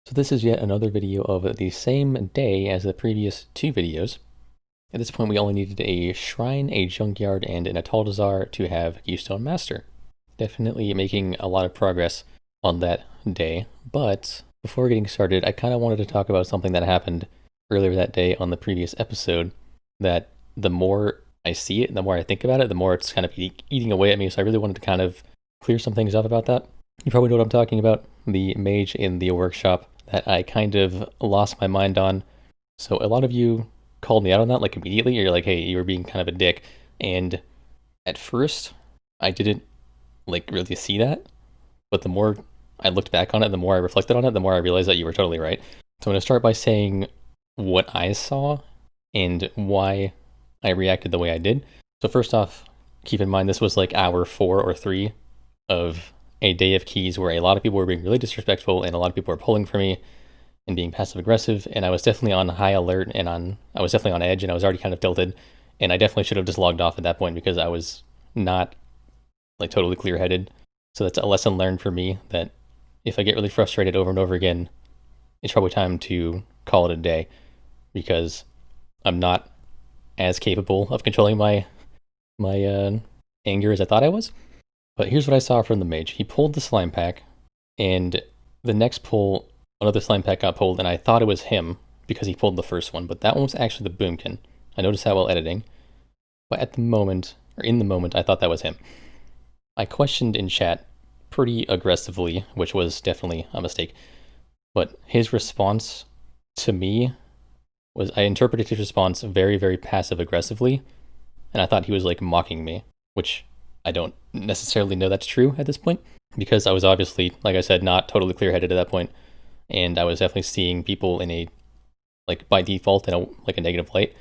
So this is yet another video of the same day as the previous two videos. At this point we only needed a shrine, a junkyard, and an Ataldazar to have Keystone Master. Definitely making a lot of progress on that day, but before getting started I kind of wanted to talk about something that happened earlier that day on the previous episode, that the more I see it and the more I think about it, the more it's kind of eating away at me, so I really wanted to kind of clear some things up about that. You probably know what I'm talking about, the mage in the workshop that I kind of lost my mind on. So a lot of you called me out on that, like immediately. You're like, hey, you were being kind of a dick. And at first, I didn't like really see that. But the more I looked back on it, the more I reflected on it, the more I realized that you were totally right. So I'm going to start by saying what I saw and why I reacted the way I did. So first off, keep in mind this was like hour 4 or 3 of a day of keys where a lot of people were being really disrespectful and a lot of people were pulling for me and being passive aggressive, and I was definitely on high alert and I was definitely on edge, and I was already kind of tilted, and I definitely should have just logged off at that point because I was not like totally clear-headed. So that's a lesson learned for me, that if I get really frustrated over and over again, it's probably time to call it a day, because I'm not as capable of controlling my anger as I thought I was. But here's what I saw from the mage. He pulled the slime pack, and the next pull, another slime pack got pulled, and I thought it was him because he pulled the first one, but that one was actually the boomkin. I noticed that while editing. But at the moment, or in the moment, I thought that was him. I questioned in chat pretty aggressively, which was definitely a mistake. But his response to me was, I interpreted his response very, very passive aggressively, and I thought he was like mocking me, which I don't necessarily know that's true at this point, because I was obviously, like I said, not totally clear-headed at that point, and I was definitely seeing people in a, like by default, in a like a negative light.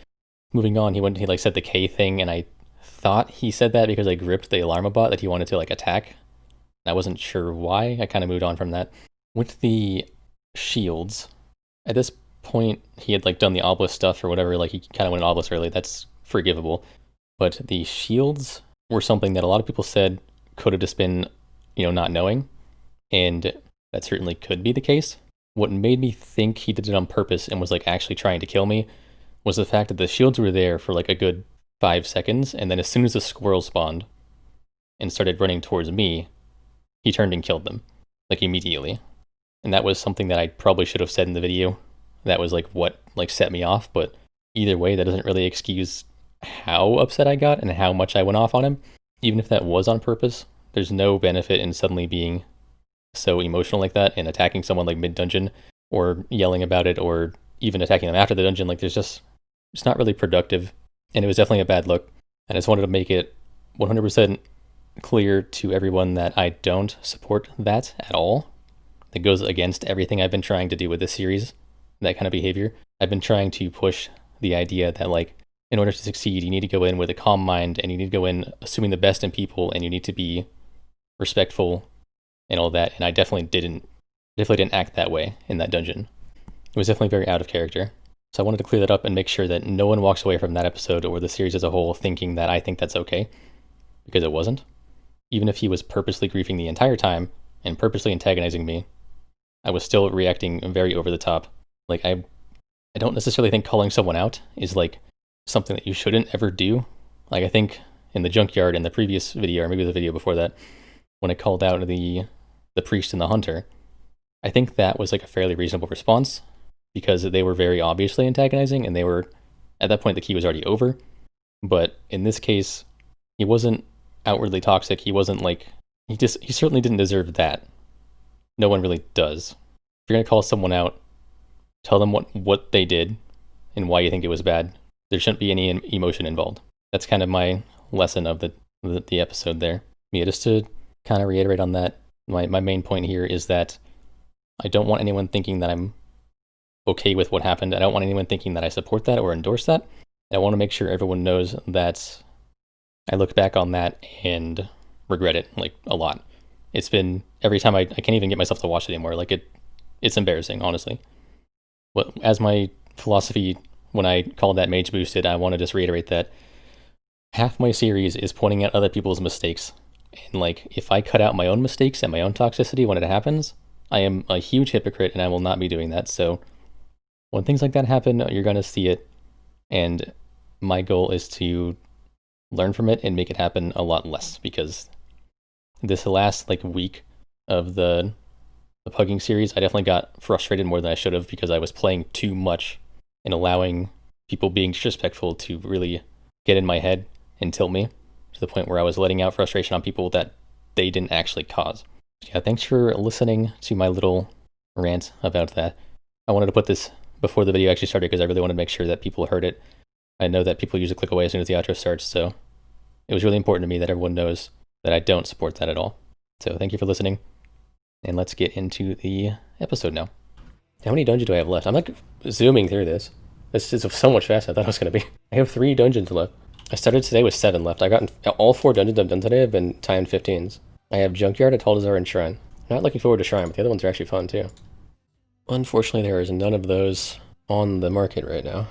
Moving on, he like said the K thing, and I thought he said that because I gripped the alarm bot that he wanted to like attack. I wasn't sure why. I kind of moved on from that. With the shields, at this point, he had like done the obelisk stuff or whatever, like he kind of went obelisk early. That's forgivable. But the shields were something that a lot of people said could have just been, not knowing, and that certainly could be the case. What made me think he did it on purpose and was like actually trying to kill me was the fact that the shields were there for like a good 5 seconds, and then as soon as the squirrel spawned and started running towards me, he turned and killed them, like immediately. And that was something that I probably should have said in the video. That was like what like set me off, but either way, that doesn't really excuse how upset I got and how much I went off on him. Even if that was on purpose, there's no benefit in suddenly being so emotional like that and attacking someone like mid-dungeon, or yelling about it, or even attacking them after the dungeon. Like it's not really productive, and it was definitely a bad look. And I just wanted to make it 100% clear to everyone that I don't support that at all. That goes against everything I've been trying to do with this series, that kind of behavior. I've been trying to push the idea that like, in order to succeed, you need to go in with a calm mind, and you need to go in assuming the best in people, and you need to be respectful and all that. And I definitely didn't act that way in that dungeon. It was definitely very out of character. So I wanted to clear that up and make sure that no one walks away from that episode or the series as a whole thinking that I think that's okay, because it wasn't. Even if he was purposely griefing the entire time and purposely antagonizing me, I was still reacting very over the top. Like I don't necessarily think calling someone out is like something that you shouldn't ever do. Like I think in the junkyard in the previous video, or maybe the video before that, when I called out the priest and the hunter, I think that was like a fairly reasonable response, because they were very obviously antagonizing, and they were, at that point the key was already over. But in this case, he wasn't outwardly toxic. He wasn't like, he certainly didn't deserve that. No one really does. If you're gonna call someone out, tell them what they did and why you think it was bad. There shouldn't be any emotion involved. That's kind of my lesson of the episode there. Yeah, just to kind of reiterate on that, my main point here is that I don't want anyone thinking that I'm okay with what happened. I don't want anyone thinking that I support that or endorse that. I want to make sure everyone knows that I look back on that and regret it like a lot. It's been, every time I can't even get myself to watch it anymore. Like it's embarrassing, honestly. But as my philosophy when I called that mage boosted, I want to just reiterate that half my series is pointing out other people's mistakes. And like, if I cut out my own mistakes and my own toxicity when it happens, I am a huge hypocrite and I will not be doing that. So when things like that happen, you're going to see it. And my goal is to learn from it and make it happen a lot less, because this last like week of the Pugging series, I definitely got frustrated more than I should have because I was playing too much and allowing people being disrespectful to really get in my head and tilt me to the point where I was letting out frustration on people that they didn't actually cause. Yeah, thanks for listening to my little rant about that. I wanted to put this before the video actually started because I really wanted to make sure that people heard it. I know that people usually click away as soon as the outro starts, so it was really important to me that everyone knows that I don't support that at all. So thank you for listening, and let's get into the episode now. How many dungeons do I have left? I'm like zooming through this. This is so much faster than I thought it was going to be. I have 3 dungeons left. I started today with 7 left. I've gotten all 4 dungeons I've done today have been timed 15s. I have Junkyard, Ataldazar, and Shrine. I'm not looking forward to Shrine, but the other ones are actually fun too. Unfortunately, there is none of those on the market right now.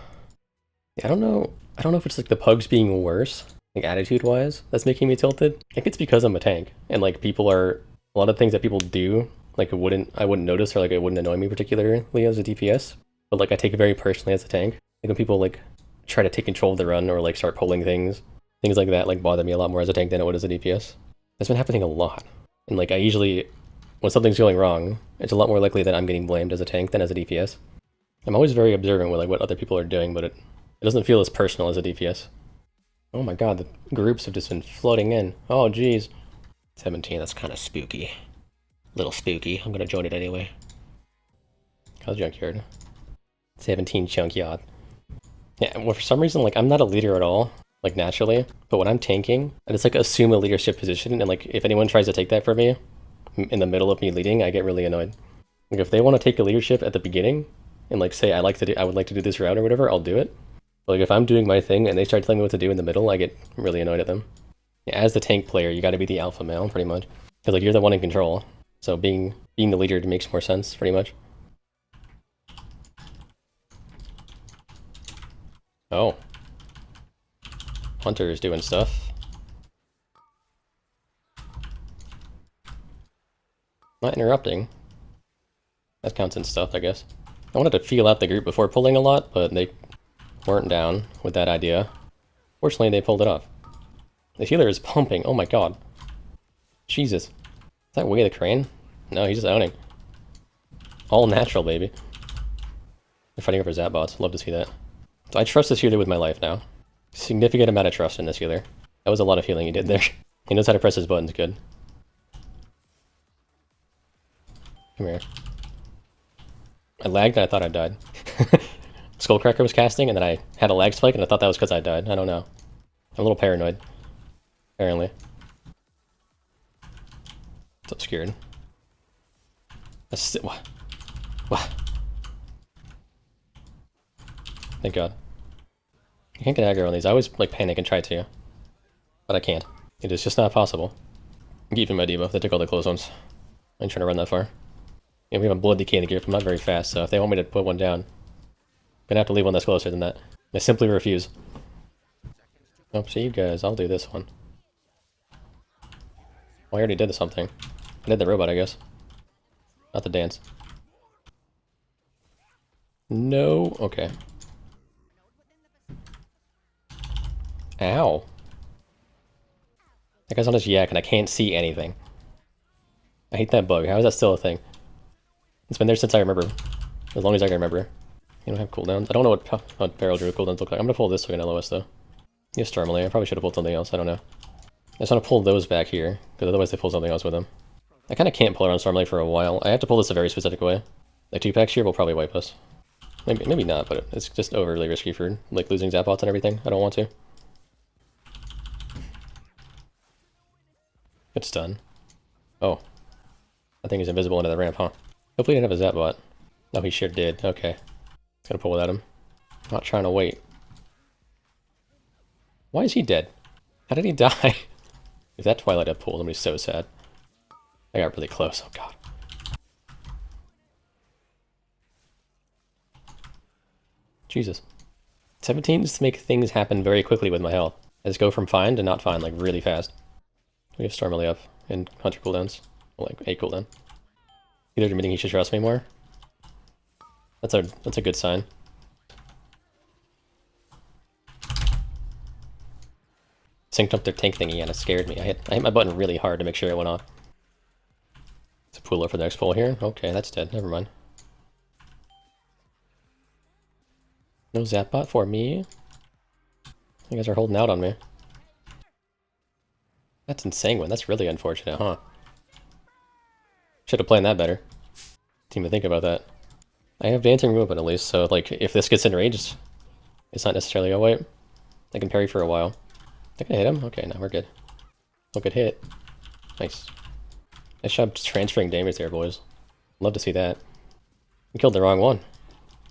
Yeah, I don't know if it's like the pugs being worse, like attitude-wise, that's making me tilted. I think it's because I'm a tank, and like a lot of things that people do, like I wouldn't notice, or like it wouldn't annoy me particularly as a DPS, but like I take it very personally as a tank. Like when people like try to take control of the run or like start pulling things like that like bother me a lot more as a tank than it would as a DPS. That's been happening a lot, and like I usually, when something's going wrong, it's a lot more likely that I'm getting blamed as a tank than as a DPS. I'm always very observant with like what other people are doing, but it doesn't feel as personal as a DPS. Oh my god, the groups have just been flooding in. Oh geez. 17, that's kind of spooky. Little spooky. I'm gonna join it anyway. How's Junkyard? 17 Junkyard. Yeah, well for some reason, like I'm not a leader at all, like naturally, but when I'm tanking, I just like assume a leadership position, and like if anyone tries to take that from me, in the middle of me leading, I get really annoyed. Like if they want to take a leadership at the beginning, and like say I would like to do this route or whatever, I'll do it. Like if I'm doing my thing and they start telling me what to do in the middle, I get really annoyed at them. Yeah, as the tank player, you got to be the alpha male pretty much, because like you're the one in control. So being the leader makes more sense pretty much. Oh, Hunter is doing stuff. Not interrupting. That counts in stuff, I guess. I wanted to feel out the group before pulling a lot, but they weren't down with that idea. Fortunately, they pulled it off. The healer is pumping. Oh my god. Jesus. Is that Way of the Crane? No, he's just owning. All natural, baby. They're fighting over Zapbots. Love to see that. So I trust this healer with my life now. Significant amount of trust in this healer. That was a lot of healing he did there. He knows how to press his buttons good. Come here. I lagged and I thought I died. Skullcracker was casting and then I had a lag spike and I thought that was because I died. I don't know. I'm a little paranoid. Apparently. So scared. What? Thank god. I can't get aggro on these. I always like panic and try to. But I can't. It is just not possible. I'm keeping my debuff. They took all the close ones. I ain't trying to run that far. Yeah, we have a blood decay in the gear. I'm not very fast, so if they want me to put one down, I'm gonna have to leave one that's closer than that. I simply refuse. Oh, see you guys. I'll do this one. Well, I already did something. I did the robot, I guess. Not the dance. No. Okay. Ow. That guy's on his yak and I can't see anything. I hate that bug. How is that still a thing? It's been there since I remember. As long as I can remember. You don't have cooldowns. I don't know what Barrel Druid cooldowns look like. I'm gonna pull this so we can LOS though. Yes, Stormley. I probably should have pulled something else. I don't know. I just want to pull those back here, because otherwise they pull something else with them. I kind of can't pull around Stormley for a while. I have to pull this a very specific way. Like 2-packs here will probably wipe us. Maybe not, but it's just overly risky for like losing Zapbots and everything. I don't want to. It's done. Oh. That thing is invisible into the ramp, huh? Hopefully he didn't have a Zapbot. No, he sure did. Okay. Gonna pull without him. Not trying to wait. Why is he dead? How did he die? If that Twilight had pulled, I'm gonna be so sad. I got really close. Oh god. Jesus. 17 just to make things happen very quickly with my health. I just go from fine to not fine, like really fast. We have Stormily up and Hunter cooldowns. Well, like 8 cooldown. Either admitting he should trust me more. That's a good sign. Synced up their tank thingy and it scared me. I hit my button really hard to make sure it went off. It's a puller for the next pull here. Okay, that's dead. Never mind. No zap bot for me. You guys are holding out on me. That's insane. That's really unfortunate, huh? Should have planned that better. Didn't even think about that. I have dancing movement at least, so like if this gets enraged, it's not necessarily a wipe. I can parry for a while. I can hit him. Okay, now we're good. Don't get hit. Nice. Nice job transferring damage there, boys. Love to see that. We killed the wrong one.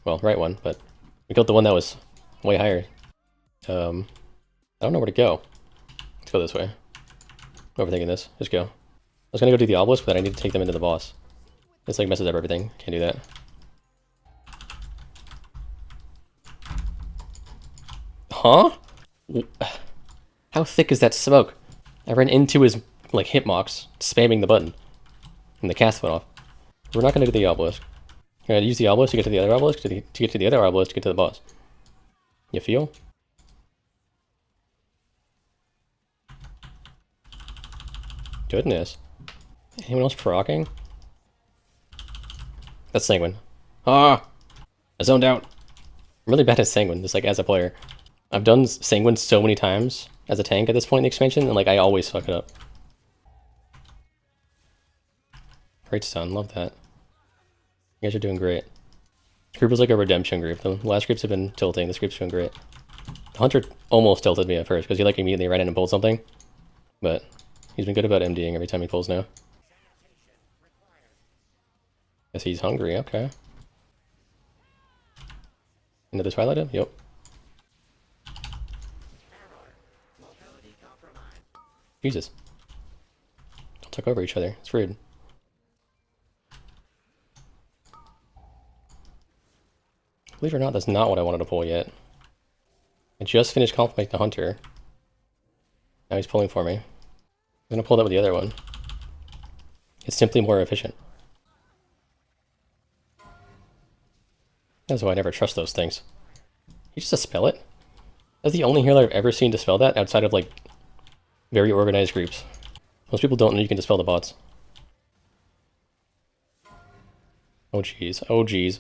Well, right one, but we killed the one that was way higher. I don't know where to go. Let's go this way. I'm overthinking this. Just go. I was gonna go do the obelisk, but I need to take them into the boss. This like messes up everything. Can't do that. Huh? How thick is that smoke? I ran into his like hitbox, spamming the button, and the cast went off. We're not gonna do the obelisk. We're gonna use the obelisk to get to the other obelisk, to get to the other obelisk to get to the boss. You feel? Goodness. Anyone else proccing? That's Sanguine. Ah! I zoned out. I'm really bad at Sanguine, just like as a player. I've done Sanguine so many times as a tank at this point in the expansion, and like I always fuck it up. Great stun, love that. You guys are doing great. This group was like a redemption group. The last groups have been tilting, this group's doing great. The Hunter almost tilted me at first, because he like immediately ran in and pulled something. But he's been good about MDing every time he pulls now. Guess he's hungry, okay. Into the Twilight Him? Yep. Jesus. Don't talk over each other. It's rude. Believe it or not, that's not what I wanted to pull yet. I just finished complimenting the Hunter. Now he's pulling for me. I'm gonna pull that with the other one. It's simply more efficient. That's why I never trust those things. You just dispel it? That's the only healer I've ever seen dispel that outside of like very organized groups. Most people don't know you can dispel the bots. Oh jeez, oh jeez.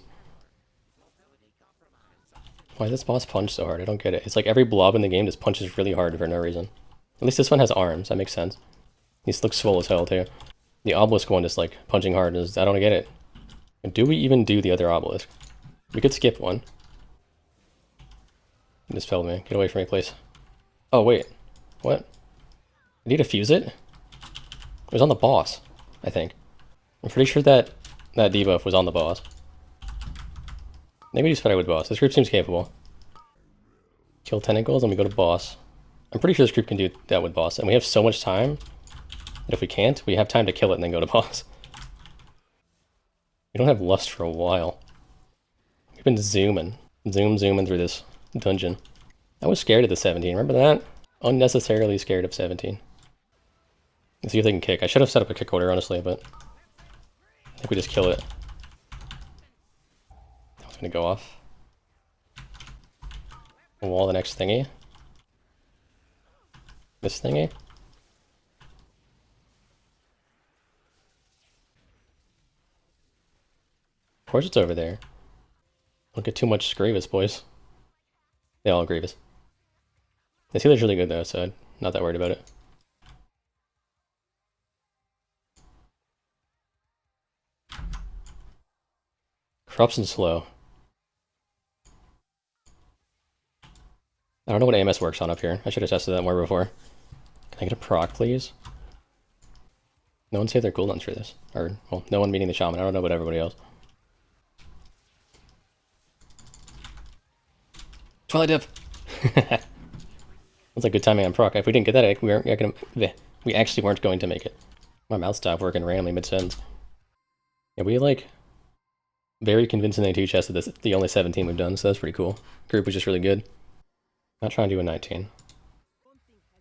Why does this boss punch so hard? I don't get it. It's like every blob in the game just punches really hard for no reason. At least this one has arms, that makes sense. He looks swole as hell too. The obelisk one is like punching hard, I don't get it. And do we even do the other obelisk? We could skip one. He dispelled me. Get away from me, please. Oh wait. What? I need to fuse it? It was on the boss, I think. I'm pretty sure that debuff was on the boss. Maybe just fight with boss. This group seems capable. Kill tentacles and we go to boss. I'm pretty sure this group can do that with boss. And we have so much time that if we can't, we have time to kill it and then go to boss. We don't have lust for a while. We've been zooming. Zooming through this dungeon. I was scared of the 17. Remember that? Unnecessarily scared of 17. Let's see if they can kick. I should have set up a kick order, honestly, but I think we just kill it. That was gonna go off. Wall the next thingy. This thingy. Of course it's over there. Don't get too much Grievous, boys. They all Grievous. This healer's really good though, so I'm not that worried about it. Corruption's slow. I don't know what AMS works on up here. I should have tested that more before. Can I get a proc, please? No one saved their cooldowns for this. Or, well, no one meeting the shaman. I don't know about everybody else. Twilight Dip! That's a good timing on proc. If we didn't get that, we actually weren't going to make it. My mouth stopped working randomly mid-sentence. Yeah, we like very convincingly two-chested this. The only 17 we've done, so that's pretty cool. Group was just really good. Not trying to do a 19.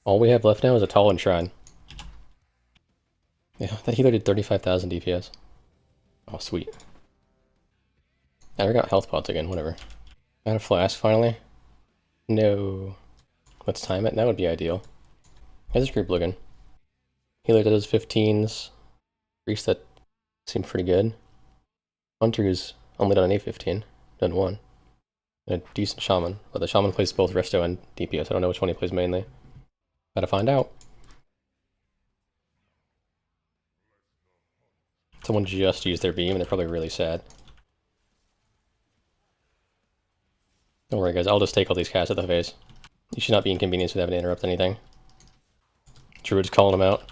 All we have left now is a Tall and Shrine. Yeah, that healer did 35,000 DPS. Oh, sweet. I got health pots again, whatever. Got a flask finally? No. Let's time it, that would be ideal. How's this group looking? Healer does 15s. Priest that seemed pretty good. Hunter's only done an 815, done one. And a decent shaman, but the shaman plays both resto and DPS. I don't know which one he plays mainly. Gotta find out. Someone just used their beam and they're probably really sad. Don't worry guys, I'll just take all these casts at the face. You should not be inconvenienced with having to interrupt anything. Druid's calling them out.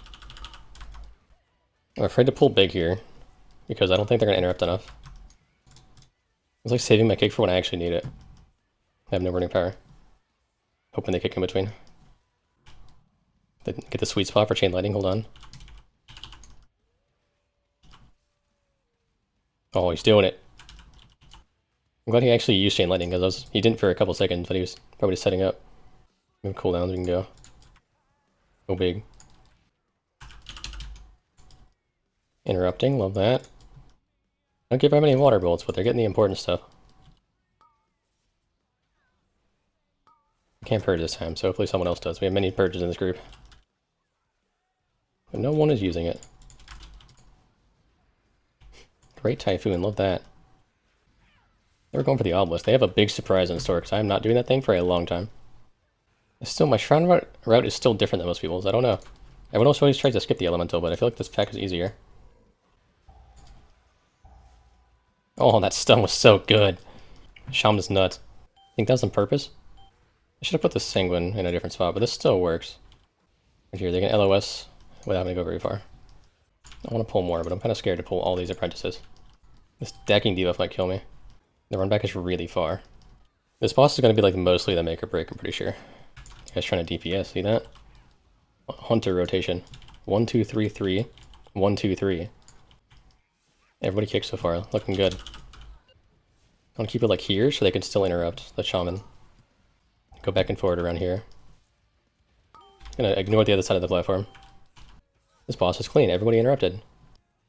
I'm afraid to pull big here, because I don't think they're going to interrupt enough. It's like saving my kick for when I actually need it. I have no burning power. Hoping they kick in between. They get the sweet spot for chain lightning, hold on. Oh, he's doing it. I'm glad he actually used chain lightning, because he didn't for a couple seconds, but he was probably setting up. Cooldowns, we can go. Go big. Interrupting, love that. Don't give them any water bullets, but they're getting the important stuff. I can't purge this time, so hopefully someone else does. We have many purges in this group. But no one is using it. Great Typhoon, love that. They were going for the obelisk. They have a big surprise in store, because I'm not doing that thing for a long time. Still, my Shrine route is still different than most people's. I don't know. Everyone else always tries to skip the elemental, but I feel like this pack is easier. Oh, that stun was so good. Shaman's nuts. I think that was on purpose. I should have put the Sanguine in a different spot, but this still works. Right here, they can LOS without having to go very far. I want to pull more, but I'm kind of scared to pull all these apprentices. This decking debuff might kill me. The run back is really far. This boss is going to be like mostly the make or break, I'm pretty sure. You guys trying to DPS, see that? Hunter rotation. 1, 2, 3, 3. 1, 2, 3. Everybody kicks so far, looking good. I want to keep it like here so they can still interrupt the shaman. Go back and forward around here. Gonna ignore the other side of the platform. This boss is clean, everybody interrupted.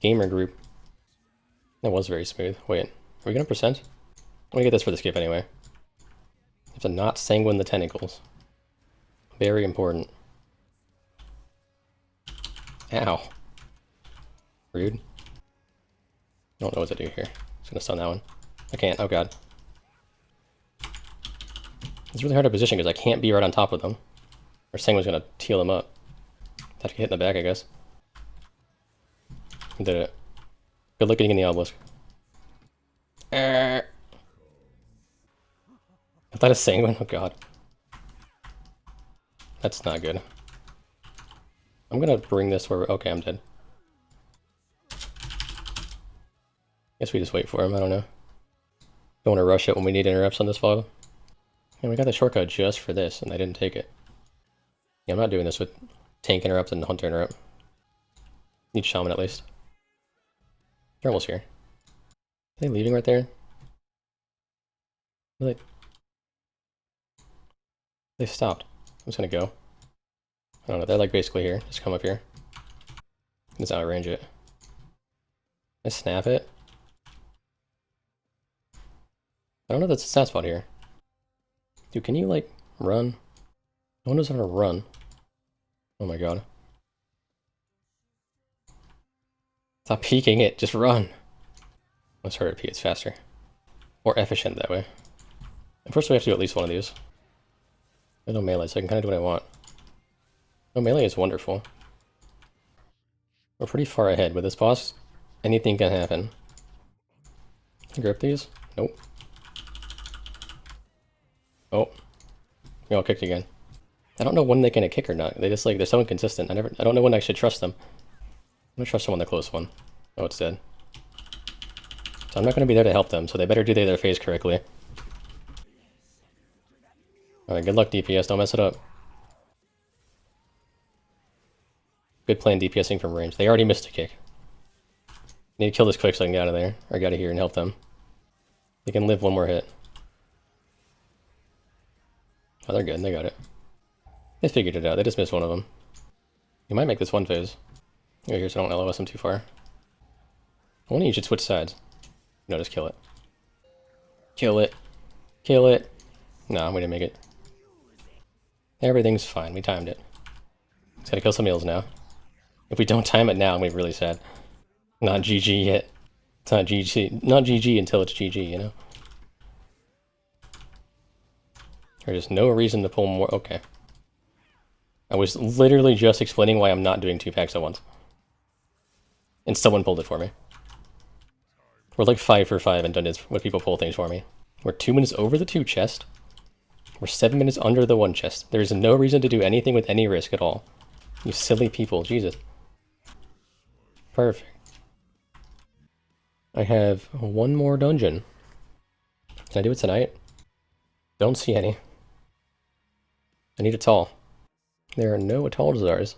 Gamer group. That was very smooth. Wait, are we gonna percent? I'm gonna get this for the skip anyway. You have to not sanguine the tentacles. Very important. Ow. Rude. I don't know what to do here. Just gonna stun that one. I can't. Oh god. It's really hard to position because I can't be right on top of them. Or Sanguine's gonna teal them up. Have to get hit in the back, I guess. Did it. Good luck getting in the obelisk. I thought a Sanguine. Oh god. That's not good. I'm gonna bring this where... Okay, I'm dead. Guess we just wait for him, I don't know. Don't want to rush it when we need interrupts on this file. And we got the shortcut just for this, and I didn't take it. Yeah, I'm not doing this with tank interrupt and hunter interrupt. Need shaman at least. They're almost here. Are they leaving right there? They stopped. I'm just gonna go. I don't know, they're like basically here. Just come up here. Just outrange it. I snap it. I don't know if that's a stat spot here. Dude, can you like run? No one knows how to run. Oh my god. Stop peeking it, just run. Let's hurt it, it's faster. More efficient that way. And first we have to do at least one of these. There's no melee, so I can kind of do what I want. No melee is wonderful. We're pretty far ahead with this boss. Anything can happen. Can you grip these? Nope. Oh. We all kicked again. I don't know when they can kick or not. They just like, they're so inconsistent. I don't know when I should trust them. I'm gonna trust them on the close one. Oh, it's dead. So I'm not gonna be there to help them, so they better do their phase correctly. Alright, good luck DPS, don't mess it up. Good plan DPSing from range. They already missed a kick. Need to kill this quick so I can get out of there. Or get out of here and help them. They can live one more hit. Oh, they're good. They got it. They figured it out. They just missed one of them. You might make this one phase. Go here so I don't LOS them too far. One of you should switch sides. No, just kill it. Kill it. Kill it. No, we didn't make it. Everything's fine. We timed it. It's gotta kill some eels now. If we don't time it now, I'm gonna be really sad. Not GG yet. It's not GG. Not GG until it's GG, you know? There's just no reason to pull more. Okay. I was literally just explaining why I'm not doing 2 packs at once. And someone pulled it for me. We're like 5 for 5 in dungeons when people pull things for me. We're 2 minutes over the 2 chest. We're 7 minutes under the 1 chest. There's no reason to do anything with any risk at all. You silly people, Jesus. Perfect. I have 1 more dungeon. Can I do it tonight? Don't see any. I need a tall. There are no Ataldazars.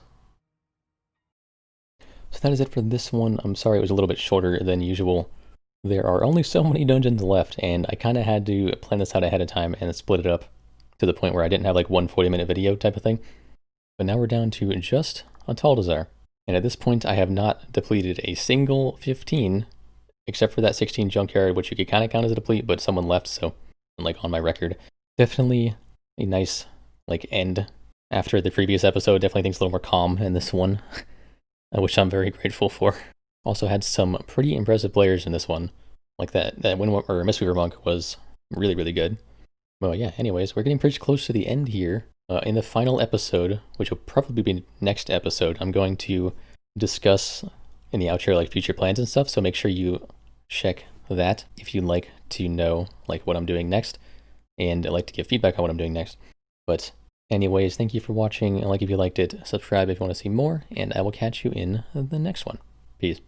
So that is it for this one. I'm sorry it was a little bit shorter than usual. There are only so many dungeons left, and I kind of had to plan this out ahead of time and split it up to the point where I didn't have like one 40-minute video type of thing. But now we're down to just Ataldazar. And at this point, I have not depleted a single 15, except for that 16 junkyard, which you could kind of count as a deplete, but someone left, so like on my record. Definitely a nice like end after the previous episode. Definitely things a little more calm in this one, which I'm very grateful for. Also had some pretty impressive players in this one. Like that Mistweaver Monk was really, really good. Well, yeah, anyways, we're getting pretty close to the end here. In the final episode, which will probably be next episode, I'm going to discuss in the outro like future plans and stuff, so make sure you check that if you'd like to know like what I'm doing next, and I'd like to give feedback on what I'm doing next. But anyways, thank you for watching. Like if you liked it, subscribe if you want to see more, and I will catch you in the next one. Peace.